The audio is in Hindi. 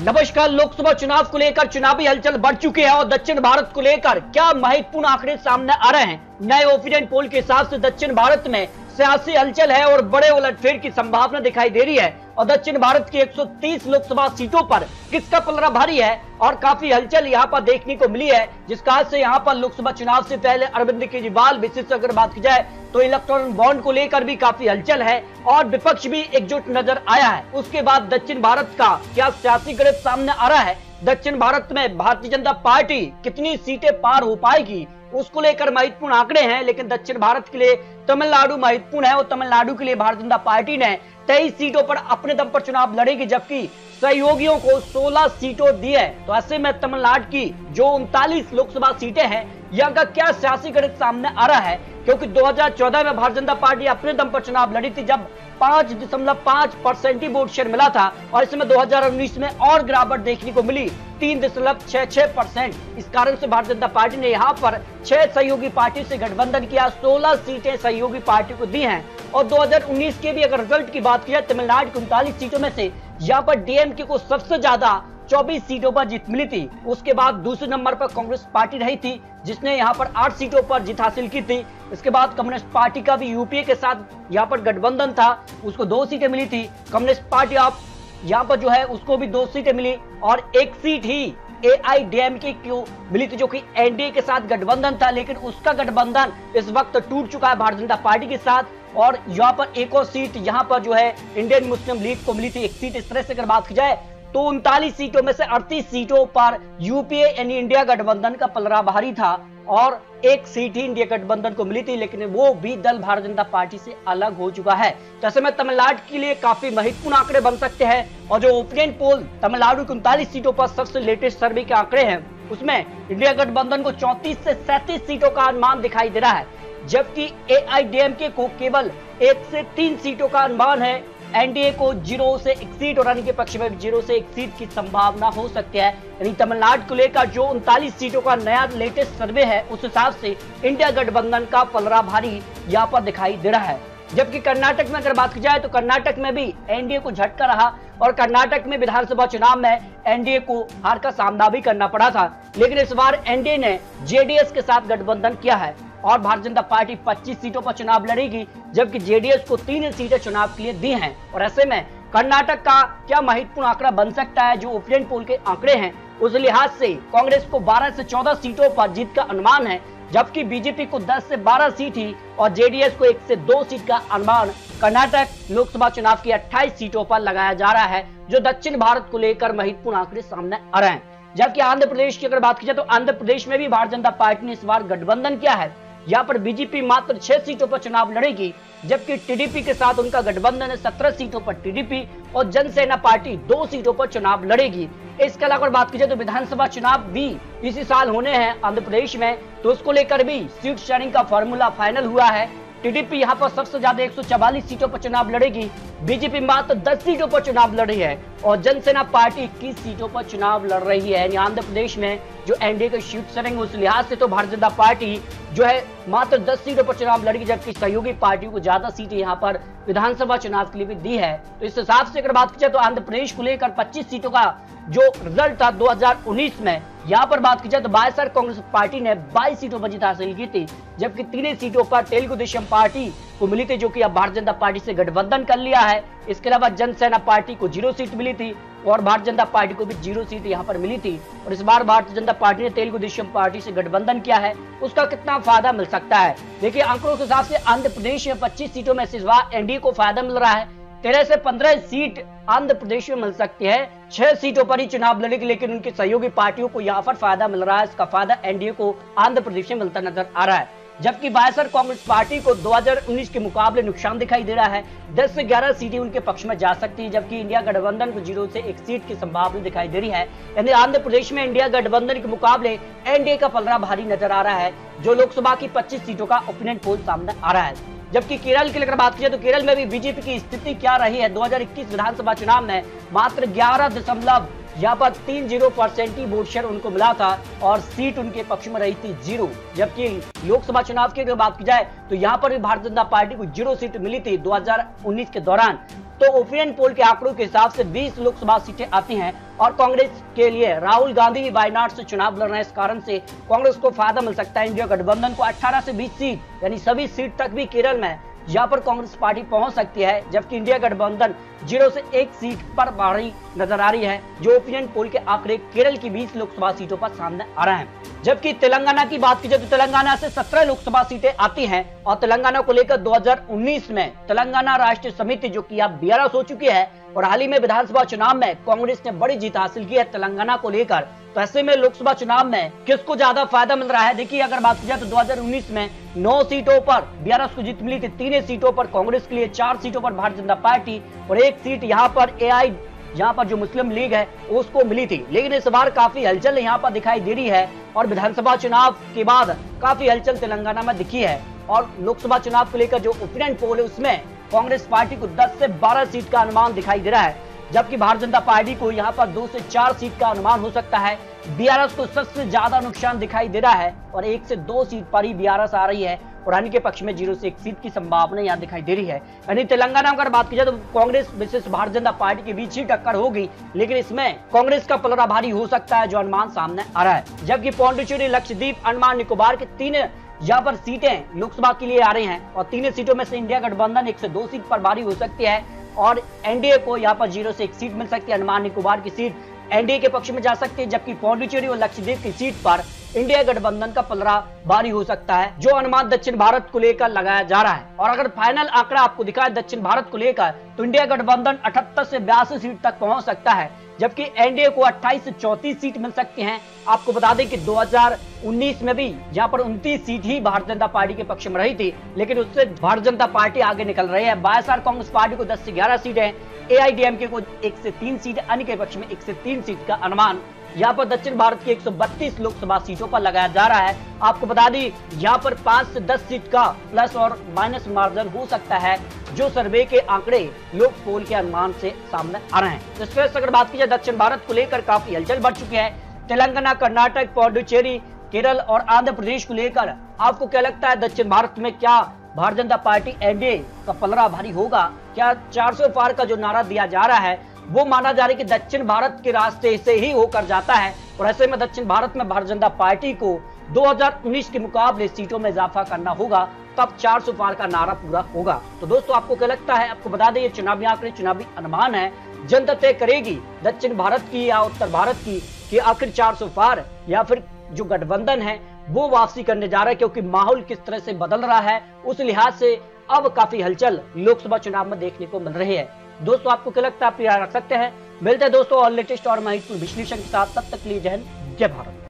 नमस्कार। लोकसभा चुनाव को लेकर चुनावी हलचल बढ़ चुकी है और दक्षिण भारत को लेकर क्या महत्वपूर्ण आंकड़े सामने आ रहे हैं। नए ओपिनियन पोल के हिसाब से दक्षिण भारत में सियासी हलचल है और बड़े उलटफेर की संभावना दिखाई दे रही है और दक्षिण भारत की 130 लोकसभा सीटों पर किसका पलड़ा भारी है और काफी हलचल यहां पर देखने को मिली है। जिसका से यहां पर लोकसभा चुनाव से पहले अरविंद केजरीवाल विशेष अगर बात की जाए तो इलेक्ट्रॉनिक बॉन्ड को लेकर भी काफी हलचल है और विपक्ष भी एकजुट नजर आया है। उसके बाद दक्षिण भारत का क्या सियासी गणित सामने आ रहा है, दक्षिण भारत में भारतीय जनता पार्टी कितनी सीटें पार हो पाएगी उसको लेकर महत्वपूर्ण आंकड़े हैं। लेकिन दक्षिण भारत के लिए तमिलनाडु महत्वपूर्ण है और तमिलनाडु के लिए भारतीय जनता पार्टी ने 23 सीटों पर अपने दम पर चुनाव लड़ेगी जबकि सहयोगियों को 16 सीटों दी है। तो ऐसे में तमिलनाडु की जो 39 लोकसभा सीटें हैं यहाँ का क्या सियासी गणित सामने आ रहा है, क्योंकि 2014 में भारतीय जनता पार्टी अपने दम पर चुनाव लड़ी थी जब 5.5% ही वोट शेयर मिला था और इसमें 2019 में और गिरावट देखने को मिली 3.66%। इस कारण से भारतीय जनता पार्टी ने यहाँ पर 6 सहयोगी पार्टी से गठबंधन किया, 16 सीटें सहयोगी पार्टी को दी हैं। और 2019 के भी अगर रिजल्ट की बात की जाए तमिलनाडु की 39 सीटों में से यहाँ पर डीएमके को सबसे ज्यादा 24 सीटों पर जीत मिली थी। उसके बाद दूसरे नंबर पर कांग्रेस पार्टी रही थी जिसने यहाँ पर 8 सीटों पर जीत हासिल की थी। इसके बाद कम्युनिस्ट पार्टी का भी यूपीए के साथ यहाँ पर गठबंधन था, उसको 2 सीटें मिली थी। कम्युनिस्ट पार्टी आप यहाँ पर जो है उसको भी 2 सीटें मिली और 1 सीट ही एआईडीएमके को मिली थी जो कि एनडीए के साथ गठबंधन था, लेकिन उसका गठबंधन इस वक्त टूट चुका है भारतीय जनता पार्टी के साथ। और यहाँ पर एक और सीट यहाँ पर जो है इंडियन मुस्लिम लीग को मिली थी 1 सीट। इस तरह से अगर बात की जाए तो 39 सीटों में से 38 सीटों पर यूपीए यानी इंडिया गठबंधन का पलड़ा भारी था और 1 सीट ही इंडिया गठबंधन को मिली थी, लेकिन वो भी दल भारतीय जनता पार्टी से अलग हो चुका है। तो ऐसे में तमिलनाडु के लिए काफी महत्वपूर्ण आंकड़े बन सकते हैं और जो ओपिनियन पोल तमिलनाडु की 39 सीटों पर सबसे लेटेस्ट सर्वे के आंकड़े हैं उसमें इंडिया गठबंधन को 34 से 37 सीटों का अनुमान दिखाई दे रहा है, जबकि एआईडीएमके को केवल 1 से 3 सीटों का अनुमान है। एनडीए को 0 से 1 सीट और अन्य के पक्ष में 0 से 1 सीट की संभावना हो सकती है। यानी तमिलनाडु को लेकर जो 39 सीटों का नया लेटेस्ट सर्वे है उस हिसाब से इंडिया गठबंधन का पलड़ा भारी यहाँ पर दिखाई दे रहा है। जबकि कर्नाटक में अगर बात की जाए तो कर्नाटक में भी एनडीए को झटका रहा और कर्नाटक में विधानसभा चुनाव में एनडीए को हार का सामना भी करना पड़ा था, लेकिन इस बार एनडीए ने जेडीएस के साथ गठबंधन किया है और भारतीय जनता पार्टी 25 सीटों पर चुनाव लड़ेगी जबकि जेडीएस को 3 सीटें चुनाव के लिए दी हैं। और ऐसे में कर्नाटक का क्या महत्वपूर्ण आंकड़ा बन सकता है, जो ओपिनियन पोल के आंकड़े हैं उस लिहाज से कांग्रेस को 12 से 14 सीटों पर जीत का अनुमान है, जबकि बीजेपी को 10 से 12 सीट ही और जेडीएस को 1 से 2 सीट का अनुमान कर्नाटक लोकसभा चुनाव की 28 सीटों पर लगाया जा रहा है, जो दक्षिण भारत को लेकर महत्वपूर्ण आंकड़े सामने आ रहे हैं। जबकि आंध्र प्रदेश की अगर बात की जाए तो आंध्र प्रदेश में भी भारतीय जनता पार्टी ने इस बार गठबंधन किया है। यहाँ पर बीजेपी मात्र 6 सीटों पर चुनाव लड़ेगी जबकि टीडीपी के साथ उनका गठबंधन है 17 सीटों पर टीडीपी और जनसेना पार्टी 2 सीटों पर चुनाव लड़ेगी। इसके अलावा बात की जाए तो विधानसभा चुनाव भी इसी साल होने हैं आंध्र प्रदेश में, तो उसको लेकर भी सीट शेयरिंग का फॉर्मूला फाइनल हुआ है। टीडीपी यहाँ पर सबसे ज्यादा 144 सीटों पर चुनाव लड़ेगी, बीजेपी मात्र 10 सीटों पर चुनाव लड़ रही है और जनसेना पार्टी 21 सीटों पर चुनाव लड़ रही है। यानी आंध्र प्रदेश में जो एनडीए के सीट शेयरिंग उस लिहाज से तो भारतीय जनता पार्टी जो है मात्र 10 सीटों पर चुनाव लड़ेगी, जबकि सहयोगी पार्टियों को ज्यादा सीटें यहाँ पर विधानसभा चुनाव के लिए भी दी है। तो इस हिसाब से अगर बात की जाए तो आंध्र प्रदेश को लेकर 25 सीटों का जो रिजल्ट था 2019 में, यहाँ पर बात की जाए तो बायसर कांग्रेस पार्टी ने 22 सीटों पर जीत हासिल की थी, जबकि 3 सीटों पर तेलुगु देशम पार्टी को मिली थी जो कि अब भारतीय जनता पार्टी से गठबंधन कर लिया है। इसके अलावा जनसेना पार्टी को 0 सीट मिली थी और भारतीय जनता पार्टी को भी 0 सीट यहाँ पर मिली थी। और इस बार भारतीय जनता पार्टी ने तेलुगु देशम पार्टी से गठबंधन किया है, उसका कितना फायदा मिल सकता है। देखिए आंकड़ों के हिसाब से आंध्र प्रदेश में 25 सीटों में से इस बार एनडीए को फायदा मिल रहा है, 13 से 15 सीट आंध्र प्रदेश में मिल सकती है। 6 सीटों पर ही चुनाव लड़ेगी, लेकिन उनकी सहयोगी पार्टियों को यहाँ पर फायदा मिल रहा है। इसका फायदा एनडीए को आंध्र प्रदेश में मिलता नजर आ रहा है, जबकि बायसर कांग्रेस पार्टी को 2019 के मुकाबले नुकसान दिखाई दे रहा है। 10 से 11 सीटें उनके पक्ष में जा सकती है, जबकि इंडिया गठबंधन को 0 से 1 सीट की संभावना दिखाई दे रही है। यानी आंध्र प्रदेश में इंडिया गठबंधन के मुकाबले एनडीए का पलड़ा भारी नजर आ रहा है, जो लोकसभा की 25 सीटों का ओपिनियन पोल सामने आ रहा है। जबकि केरल की अगर बात की जाए तो केरल में भी बीजेपी की स्थिति क्या रही है। 2021 विधानसभा चुनाव में मात्र 11.30% ही वोट शेयर उनको मिला था और सीट उनके पक्ष में रही थी 0। जबकि लोकसभा चुनाव की अगर बात की जाए तो यहाँ पर भी भारतीय जनता पार्टी को 0 सीट मिली थी 2019 के दौरान। तो ओपिनियन पोल के आंकड़ों के हिसाब से 20 लोकसभा सीटें आती हैं और कांग्रेस के लिए राहुल गांधी भी वायनाड से चुनाव लड़ रहे हैं। इस कारण से कांग्रेस को फायदा मिल सकता है। इंडिया गठबंधन को 18 से 20 सीट यानी सभी सीट तक भी केरल में जहां पर कांग्रेस पार्टी पहुंच सकती है, जबकि इंडिया गठबंधन 0 से 1 सीट पर बढ़ी नजर आ रही है। जो ओपिनियन पोल के आंकड़े केरल की 20 लोकसभा सीटों पर सामने आ रहे हैं। जबकि तेलंगाना की बात की जाए तो तेलंगाना से 17 लोकसभा सीटें आती हैं और तेलंगाना को लेकर 2019 में तेलंगाना राष्ट्रीय समिति जो कि अब BRS हो चुकी है और हाल ही में विधानसभा चुनाव में कांग्रेस ने बड़ी जीत हासिल की है तेलंगाना को लेकर। तो ऐसे में लोकसभा चुनाव में किसको ज्यादा फायदा मिल रहा है? देखिए, अगर बात की जाए तो 2019 में 9 सीटों पर BRS को जीत मिली थी, 3 सीटों पर कांग्रेस के लिए, 4 सीटों पर भारतीय जनता पार्टी और 1 सीट यहाँ पर AI यहाँ पर जो मुस्लिम लीग है उसको मिली थी। लेकिन इस बार काफी हलचल यहाँ पर दिखाई दे रही है और विधानसभा चुनाव के बाद काफी हलचल तेलंगाना में दिखी है। और लोकसभा चुनाव को लेकर जो ओपिनियन पोल है उसमें कांग्रेस पार्टी को 10 से 12 सीट का अनुमान दिखाई दे रहा है, जबकि भारतीय जनता पार्टी को यहाँ पर 2 से 4 सीट का अनुमान हो सकता है। BRS को सबसे ज्यादा नुकसान दिखाई दे रहा है और 1 से 2 सीट पर ही BRS आ रही है और अन्य के पक्ष में 0 से 1 सीट की संभावना यहाँ दिखाई दे रही है। यानी तेलंगाना अगर बात की जाए तो कांग्रेस विशेष भारतीय जनता पार्टी के बीच ही टक्कर होगी, लेकिन इसमें कांग्रेस का पलड़ा भारी हो सकता है जो अनुमान सामने आ रहा है। जबकि पौंडीचेरी, लक्षद्वीप, अंडमान निकोबार के 3 यहाँ पर सीटें लोकसभा के लिए आ रही हैं और 3 सीटों में से इंडिया गठबंधन 1 से 2 सीट पर भारी हो सकती है और NDA को यहाँ पर 0 से 1 सीट मिल सकती है। अंडमान निकोबार की सीट NDA के पक्ष में जा सकती है, जबकि पौंडीचेरी और लक्षद्वीप की सीट पर इंडिया गठबंधन का पलड़ा भारी हो सकता है, जो अनुमान दक्षिण भारत को लेकर लगाया जा रहा है। और अगर फाइनल आंकड़ा आपको दिखाए दक्षिण भारत को लेकर तो इंडिया गठबंधन 78 से 82 सीट तक पहुंच सकता है, जबकि NDA को 28 से 34 सीट मिल सकती हैं। आपको बता दें कि 2019 में भी यहाँ पर 29 सीट ही भारतीय जनता पार्टी के पक्ष में रही थी, लेकिन उससे भारतीय जनता पार्टी आगे निकल रही है। YSR कांग्रेस पार्टी को 10 से 11 सीटें, AIDMK को 1 से 3 सीट, अन्य के पक्ष में 1 से 3 सीट का अनुमान यहाँ पर दक्षिण भारत की 132 लोकसभा सीटों पर लगाया जा रहा है। आपको बता दी यहाँ पर 5 से 10 सीट का प्लस और माइनस मार्जिन हो सकता है, जो सर्वे के आंकड़े लोक पोल के अनुमान से सामने आ रहे हैं। इस पर अगर बात की जाए दक्षिण भारत को लेकर काफी हलचल बढ़ चुकी है। तेलंगाना, कर्नाटक, पौंडुचेरी, केरल और आंध्र प्रदेश को लेकर आपको क्या लगता है दक्षिण भारत में क्या भारतीय जनता पार्टी NDA का पलड़ा भारी होगा? क्या 400 पार का जो नारा दिया जा रहा है वो माना जा रहा है कि दक्षिण भारत के रास्ते से ही होकर जाता है और ऐसे में दक्षिण भारत में भारतीय जनता पार्टी को 2019 के मुकाबले सीटों में इजाफा करना होगा, तब 400 पार का नारा पूरा होगा। तो दोस्तों, आपको क्या लगता है? आपको बता दें ये चुनावी आंकड़े, चुनावी अनुमान है, जनता तय करेगी दक्षिण भारत की या उत्तर भारत की कि आखिर 400 पार या फिर जो गठबंधन है वो वापसी करने जा रहा है, क्योंकि माहौल किस तरह से बदल रहा है उस लिहाज से अब काफी हलचल लोकसभा चुनाव में देखने को मिल रही है। दोस्तों, आपको क्या लगता है? आप राय रख सकते हैं। मिलते हैं दोस्तों और लेटेस्ट और महत्वपूर्ण विश्लेषण के साथ, तब तक के लिए जय हिंद, जय भारत।